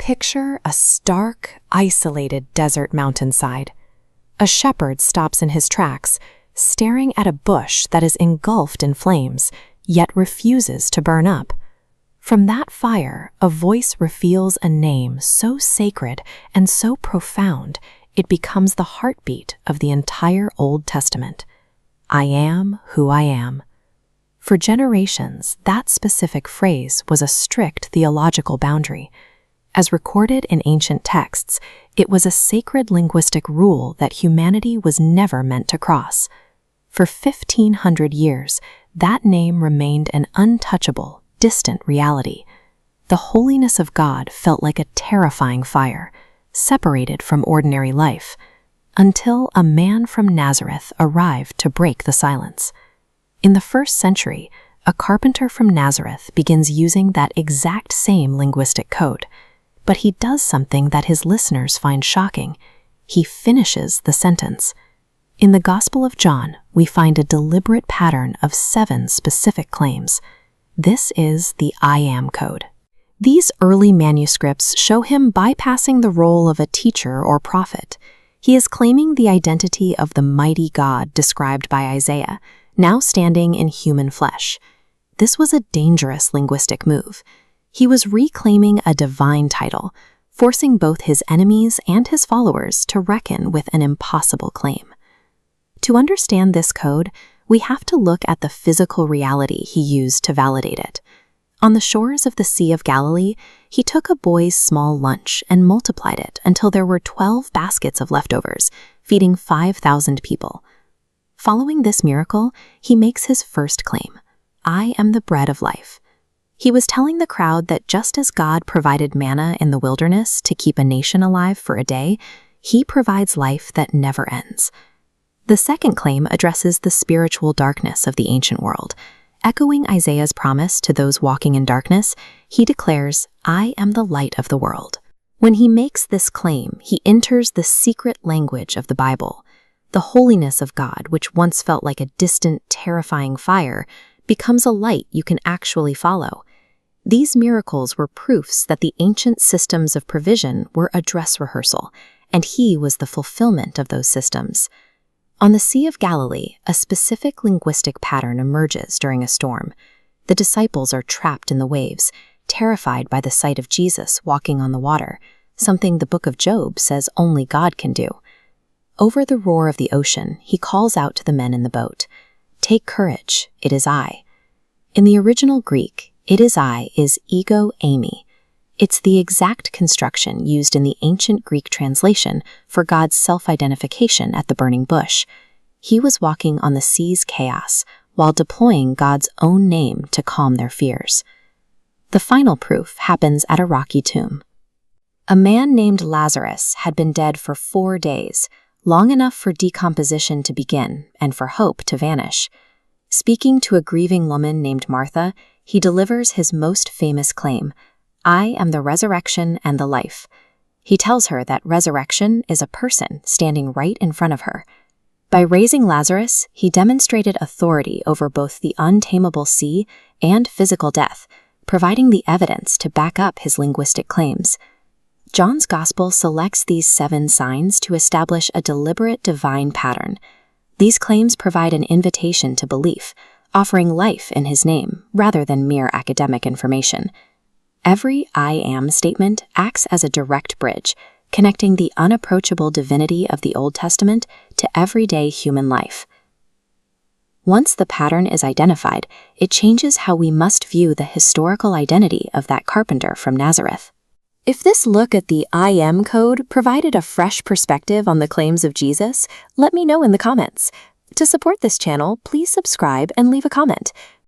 Picture a stark, isolated desert mountainside. A shepherd stops in his tracks, staring at a bush that is engulfed in flames, yet refuses to burn up. From that fire, a voice reveals a name so sacred and so profound, it becomes the heartbeat of the entire Old Testament. I am who I am. For generations, that specific phrase was a strict theological boundary. As recorded in ancient texts, it was a sacred linguistic rule that humanity was never meant to cross. For 1,500 years, that name remained an untouchable, distant reality. The holiness of God felt like a terrifying fire, separated from ordinary life, until a man from Nazareth arrived to break the silence. In the 1st century, a carpenter from Nazareth begins using that exact same linguistic code. But he does something that his listeners find shocking. He finishes the sentence. In the Gospel of John, we find a deliberate pattern of 7 specific claims. This is the I am code. These early manuscripts show him bypassing the role of a teacher or prophet. He is claiming the identity of the mighty God described by Isaiah, now standing in human flesh. This was a dangerous linguistic move. He was reclaiming a divine title, forcing both his enemies and his followers to reckon with an impossible claim. To understand this code, we have to look at the physical reality he used to validate it. On the shores of the Sea of Galilee, he took a boy's small lunch and multiplied it until there were 12 baskets of leftovers, feeding 5,000 people. Following this miracle, he makes his first claim: I am the bread of life. He was telling the crowd that just as God provided manna in the wilderness to keep a nation alive for a day, he provides life that never ends. The second claim addresses the spiritual darkness of the ancient world. Echoing Isaiah's promise to those walking in darkness, he declares, I am the light of the world. When he makes this claim, he enters the secret language of the Bible. The holiness of God, which once felt like a distant, terrifying fire, becomes a light you can actually follow. These miracles were proofs that the ancient systems of provision were a dress rehearsal, and he was the fulfillment of those systems. On the Sea of Galilee, a specific linguistic pattern emerges during a storm. The disciples are trapped in the waves, terrified by the sight of Jesus walking on the water, something the book of Job says only God can do. Over the roar of the ocean, he calls out to the men in the boat, Take courage, it is I. In the original Greek, it is I is ego eimi. It's the exact construction used in the ancient Greek translation for God's self-identification at the burning bush. He was walking on the sea's chaos while deploying God's own name to calm their fears. The final proof happens at a rocky tomb. A man named Lazarus had been dead for 4 days, long enough for decomposition to begin and for hope to vanish. Speaking to a grieving woman named Martha, he delivers his most famous claim, I am the resurrection and the life. He tells her that resurrection is a person standing right in front of her. By raising Lazarus, he demonstrated authority over both the untamable sea and physical death, providing the evidence to back up his linguistic claims. John's Gospel selects these 7 signs to establish a deliberate divine pattern. These claims provide an invitation to belief, offering life in his name rather than mere academic information. Every I am statement acts as a direct bridge, connecting the unapproachable divinity of the Old Testament to everyday human life. Once the pattern is identified, it changes how we must view the historical identity of that carpenter from Nazareth. If this look at the I am code provided a fresh perspective on the claims of Jesus, let me know in the comments. To support this channel, please subscribe and leave a comment.